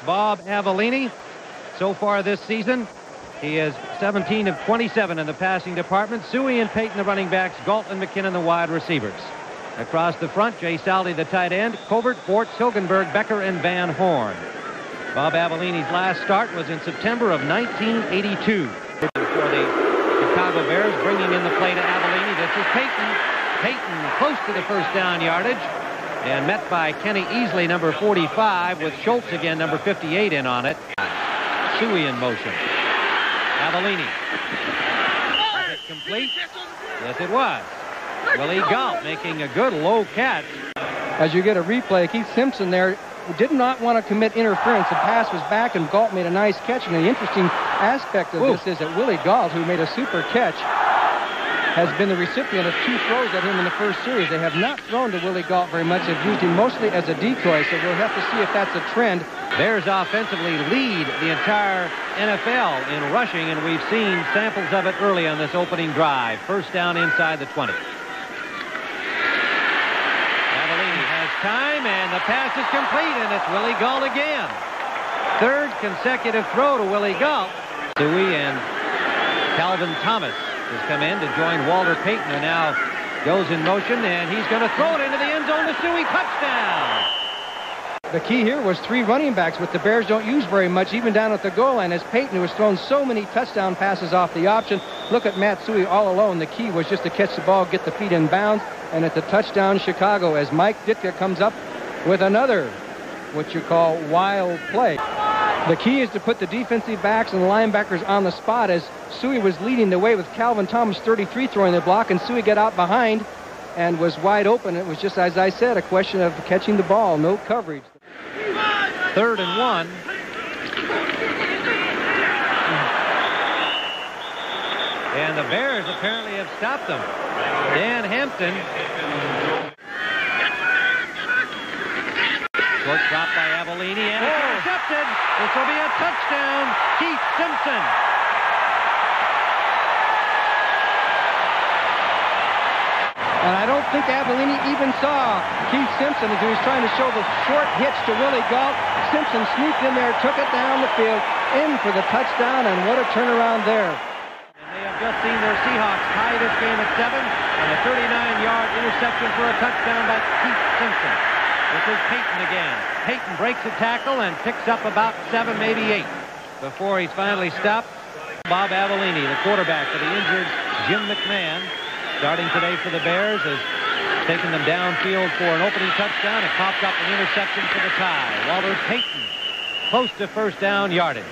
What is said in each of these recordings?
Bob Avellini. So far this season, he is 17 of 27 in the passing department. Suey and Payton, the running backs. Galt and McKinnon, the wide receivers. Across the front, Jay Saldi, the tight end. Covert, Bortz, Hilgenberg, Becker, and Van Horn. Bob Avellini's last start was in September of 1982. For the Chicago Bears, bringing in the play to Avellini. This is Payton. Payton close to the first down yardage. And met by Kenny Easley, number 45, with Schultz again, number 58, in on it. Suey in motion. Avellini. Was it complete? Yes, it was. Willie Galt making a good low catch. As you get a replay, Keith Simpson there did not want to commit interference. The pass was back, and Galt made a nice catch. And the interesting aspect of this is that Willie Galt, who made a super catch, has been the recipient of 2 throws at him in the first series. They have not thrown to Willie Galt very much. They've used him mostly as a decoy, so we'll have to see if that's a trend. Bears offensively lead the entire NFL in rushing, and we've seen samples of it early on this opening drive. First down inside the 20. Avellini has time, and the pass is complete, and it's Willie Galt again. Third consecutive throw to Willie Galt. Suey and Calvin Thomas has come in to join Walter Payton, who now goes in motion, and he's going to throw it into the end zone to Suey. Touchdown! The key here was 3 running backs, which the Bears don't use very much, even down at the goal line, as Payton, who has thrown so many touchdown passes off the option. Look at Matt Suey all alone. The key was just to catch the ball, get the feet in bounds, and at the touchdown Chicago, as Mike Ditka comes up with another, what you call, wild play. The key is to put the defensive backs and the linebackers on the spot, as Suey was leading the way with Calvin Thomas, 33, throwing the block, and Suey got out behind and was wide open. It was just, as I said, a question of catching the ball, no coverage. 3rd and 1. And the Bears apparently have stopped them. Dan Hampton. Short drop by Avellini, and it's intercepted. This will be a touchdown. Keith Simpson. And I don't think Avellini even saw Keith Simpson as he was trying to show the short hitch to Willie Galt. Simpson sneaked in there, took it down the field, in for the touchdown, and what a turnaround there. And they have just seen their Seahawks tie this game at 7, and a 39-yard interception for a touchdown by Keith Simpson. This is Payton again. Payton breaks a tackle and picks up about 7, maybe 8, before he's finally stopped. Bob Avellini, the quarterback for the injured Jim McMahon, starting today for the Bears, has taken them downfield for an opening touchdown and coughed up an interception for the tie. Walter Payton close to first down yardage.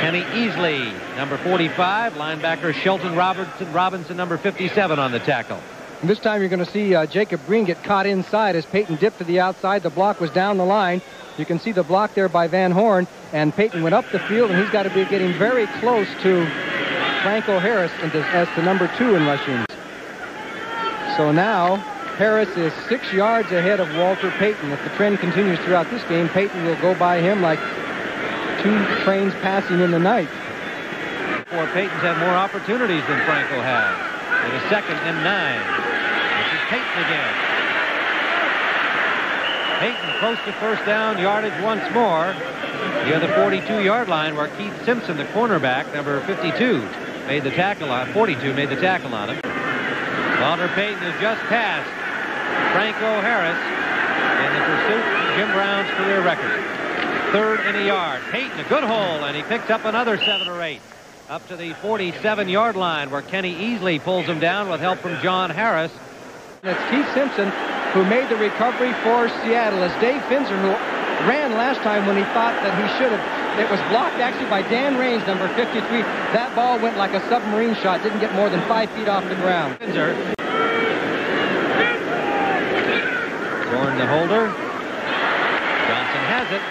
Kenny Easley, number 45, linebacker Shelton Robinson, number 57, on the tackle. And this time you're going to see Jacob Green get caught inside as Payton dipped to the outside. The block was down the line. You can see the block there by Van Horn, and Payton went up the field, and he's got to be getting very close to Franco Harris as the number 2 in rushing. So now Harris is 6 yards ahead of Walter Payton. If the trend continues throughout this game, Payton will go by him like 2 trains passing in the night. Four Payton's had more opportunities than Franco has. It is 2nd and 9. This is Payton again. Payton close to first down yardage once more. Near the 42-yard line, where Keith Simpson, the cornerback, number 52, made the tackle on 42, made the tackle on him. Walter Payton has just passed Franco Harris in the pursuit of Jim Brown's career record. 3rd and a yard. Payton, a good hole, and he picks up another 7 or 8. Up to the 47-yard line, where Kenny Easley pulls him down with help from John Harris. It's Keith Simpson who made the recovery for Seattle. As Dave Finzer, who ran last time when he thought that he should have, it was blocked actually by Dan Raines, number 53. That ball went like a submarine shot, didn't get more than 5 feet off the ground. Finzer. Zorn the holder. Johnson has it.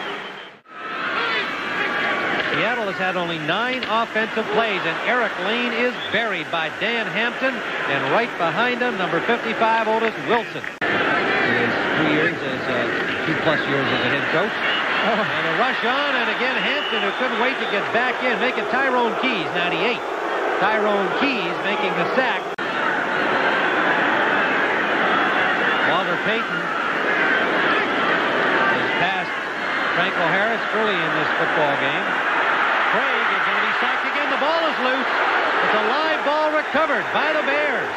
Seattle has had only 9 offensive plays, and Eric Lane is buried by Dan Hampton, and right behind him, number 55, Otis Wilson. His 2 years as 2+ years as a head coach. And a rush on, and again Hampton, who couldn't wait to get back in, make it Tyrone Keys, 98. Tyrone Keys making the sack. Walter Payton has passed Franco Harris early in this football game. Craig is going to be sacked again. The ball is loose. It's a live ball recovered by the Bears.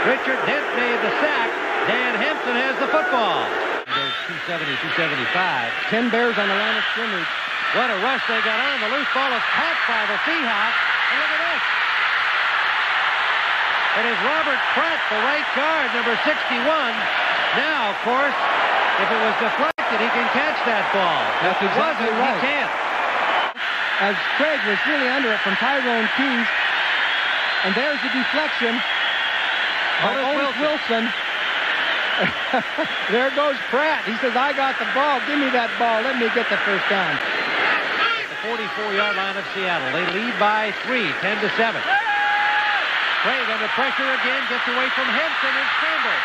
Richard Dent made the sack. Dan Hampton has the football. It goes 270, 275. 10 Bears on the line of scrimmage. What a rush they got on. The loose ball is caught by the Seahawks. And look at this. It is Robert Pratt, the right guard, number 61. Now, of course, if it was deflected, he can catch that ball. That's exactly right. He can't. As Craig was really under it from Tyrone Keys. And there's the deflection by Otis Wilson. There goes Pratt. He says, I got the ball. Give me that ball. Let me get the first down. The 44-yard line of Seattle. They lead by 3, 10-7. Craig under pressure again. Gets away from Henson and scrambles.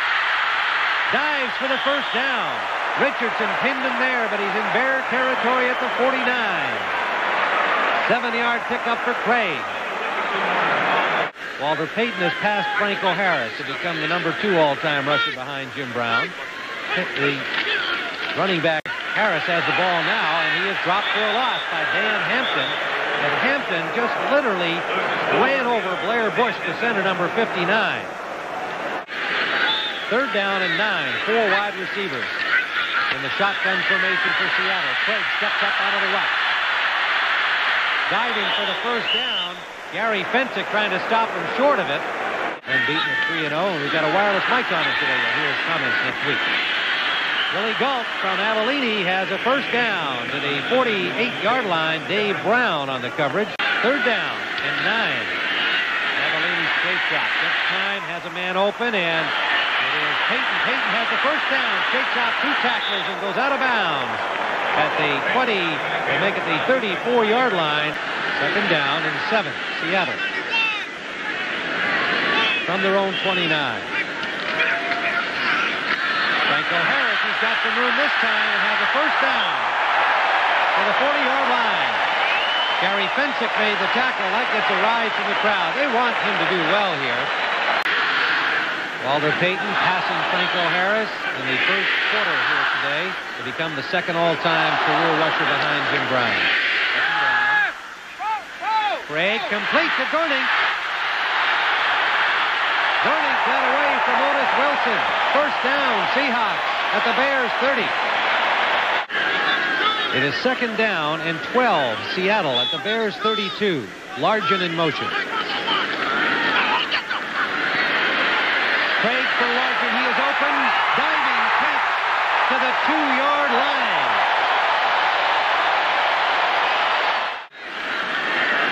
Dives for the first down. Richardson pinned him there, but he's in Bear territory at the 49. 7-yard pickup for Craig. Walter Payton has passed Franco Harris to become the number 2 all-time rusher behind Jim Brown. The running back Harris has the ball now, and he is dropped for a loss by Dan Hampton. And Hampton just literally ran over Blair Bush, the center, number 59. 3rd down and 9, 4 wide receivers. In the shotgun formation for Seattle. Craig steps up out of the ruck. Diving for the first down. Gary Fensick trying to stop him short of it. And beaten at 3-0. And we've got a wireless mic on him today. You'll hear his comments next week. Willie Galt from Avellini has a first down to the 48-yard line. Dave Brown on the coverage. 3rd down and 9. Avellini straight shot. This time has a man open, and it is Payton. Payton has the first down. Shakes out 2 tacklers and goes out of bounds at the 20. They make it the 34-yard line. 2nd down and 7. Seattle. From their own 29. Franco Harris has got some room this time and has a first down to the 40-yard line. Gary Fensick made the tackle. That gets a rise from the crowd. They want him to do well here. Walter Payton passing Franco Harris in the first quarter here today to become the 2nd all-time career rusher behind Jim Brown. Craig complete to Gorning. Gorning got away from Otis Wilson. First down, Seahawks at the Bears 30. It is 2nd down and 12, Seattle at the Bears 32. Largen in motion. Craig for Largen. He is open. Diving catch to the 2-yard line.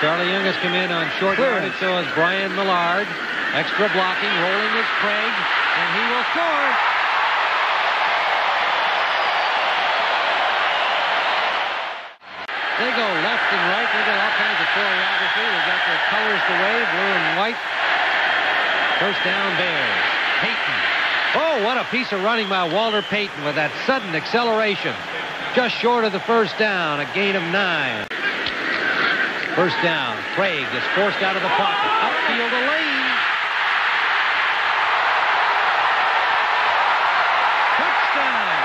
Charlie Young has come in on short yardage, so has Brian Millard. Extra blocking, rolling is Craig, and he will score. They go left and right. They got all kinds of choreography. They got their colors to wave, blue and white. First down, Bears. Payton. Oh, what a piece of running by Walter Payton with that sudden acceleration. Just short of the first down, a gain of 9. First down, Craig is forced out of the pocket. Upfield to Lane. Touchdown.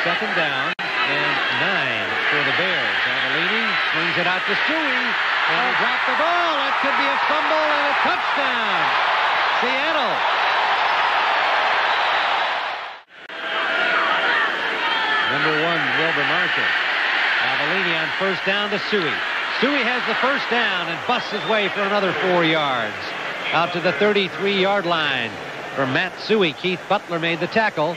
Second down and 9 for the Bears. Avellini swings it out to Stewie. And he dropped the ball. That could be a fumble and a touchdown. Seattle. Number 1, Wilbur Marshall. Avellini on first down to Suey. Suey has the first down and busts his way for another 4 yards. Out to the 33-yard line. For Matt Suey, Keith Butler made the tackle.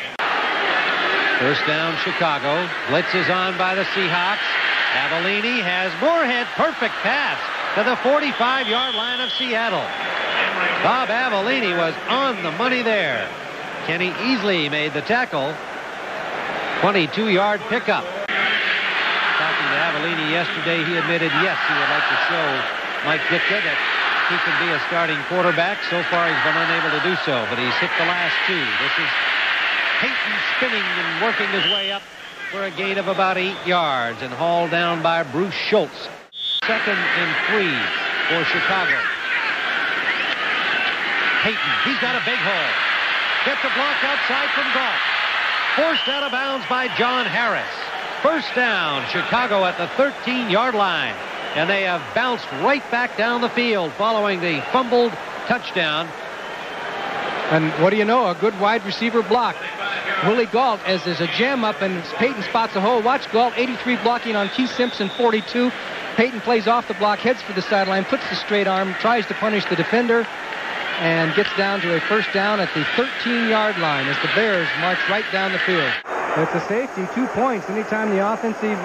First down, Chicago. Blitz is on by the Seahawks. Avellini has Moorhead. Perfect pass to the 45-yard line of Seattle. Bob Avellini was on the money there. Kenny Easley made the tackle. 22-yard pickup. Talking to Avellini yesterday, he admitted, yes, he would like to show Mike Ditka that he can be a starting quarterback. So far, he's been unable to do so, but he's hit the last 2. This is Payton spinning and working his way up for a gain of about 8 yards and hauled down by Bruce Schultz. 2nd and 3 for Chicago. Payton. He's got a big hole. Gets a block outside from Galt. Forced out of bounds by John Harris. First down, Chicago at the 13-yard line. And they have bounced right back down the field following the fumbled touchdown. And what do you know? A good wide receiver block. Willie Galt, as there's a jam up and Payton spots a hole. Watch Galt, 83 blocking on Keith Simpson, 42. Payton plays off the block, heads for the sideline, puts the straight arm, tries to punish the defender, and gets down to a first down at the 13-yard line as the Bears march right down the field. It's a safety, 2 points anytime the offensive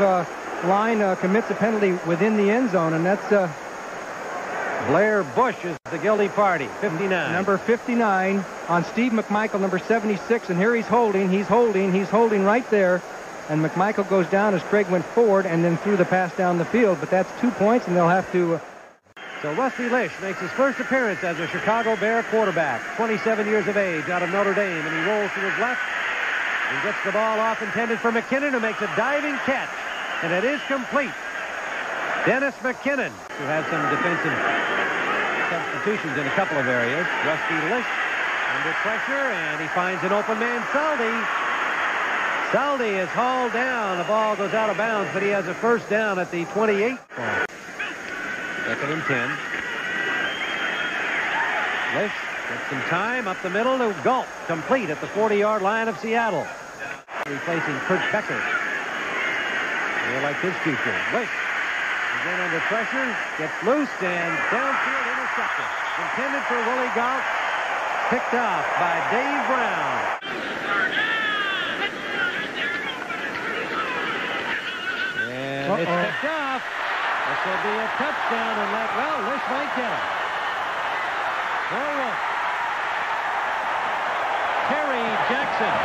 line commits a penalty within the end zone, and that's Blair Bush is the guilty party, 59. Number 59 on Steve McMichael, number 76, and here he's holding right there, and McMichael goes down as Craig went forward and then threw the pass down the field, but that's 2 points, and they'll have to... So Rusty Lish makes his first appearance as a Chicago Bear quarterback, 27 years of age, out of Notre Dame, and he rolls to his left. He gets the ball off intended for McKinnon, who makes a diving catch, and it is complete. Dennis McKinnon, who had some defensive substitutions in a couple of areas. Rusty Lish under pressure, and he finds an open man, Saldi. Saldi is hauled down. The ball goes out of bounds, but he has a first down at the 28. Second and 10. Lish gets some time up the middle to Galt, complete at the 40-yard line of Seattle. Replacing Kurt Becker. They like his future. Lish is in under pressure, gets loose, and downfield intercepted. Intended for Willie Galt, picked off by Dave Brown. And it's picked off. This will be a touchdown, and Lish might get it. Forward. Terry Jackson.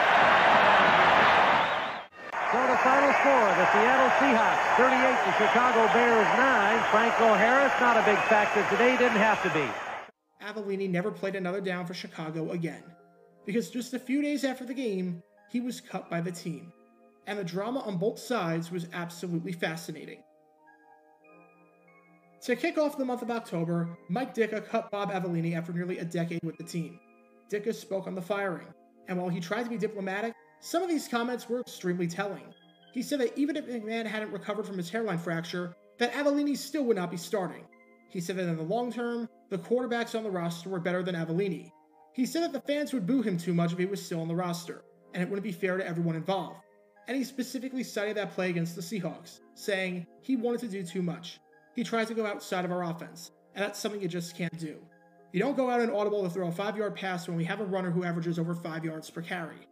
So the final score, the Seattle Seahawks 38, the Chicago Bears 9. Franco Harris, not a big factor today, didn't have to be. Avellini never played another down for Chicago again, because just a few days after the game, he was cut by the team. And the drama on both sides was absolutely fascinating. To kick off the month of October, Mike Ditka cut Bob Avellini after nearly a decade with the team. Ditka spoke on the firing, and while he tried to be diplomatic, some of these comments were extremely telling. He said that even if McMahon hadn't recovered from his hairline fracture, that Avellini still would not be starting. He said that in the long term, the quarterbacks on the roster were better than Avellini. He said that the fans would boo him too much if he was still on the roster, and it wouldn't be fair to everyone involved. And he specifically cited that play against the Seahawks, saying he wanted to do too much. He tried to go outside of our offense, and that's something you just can't do. You don't go out and audible to throw a 5-yard pass when we have a runner who averages over 5 yards per carry.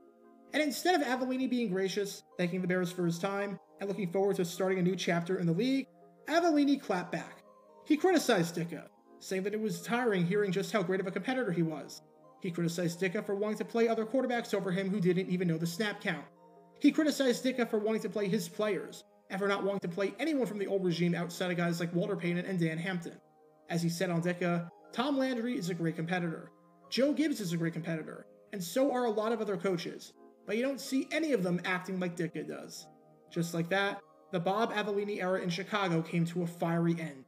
And instead of Avellini being gracious, thanking the Bears for his time, and looking forward to starting a new chapter in the league, Avellini clapped back. He criticized Ditka, saying that it was tiring hearing just how great of a competitor he was. He criticized Ditka for wanting to play other quarterbacks over him who didn't even know the snap count. He criticized Ditka for wanting to play his players, and for not wanting to play anyone from the old regime outside of guys like Walter Payton and Dan Hampton. As he said on Ditka, Tom Landry is a great competitor. Joe Gibbs is a great competitor, and so are a lot of other coaches. But you don't see any of them acting like Ditka does. Just like that, the Bob Avellini era in Chicago came to a fiery end.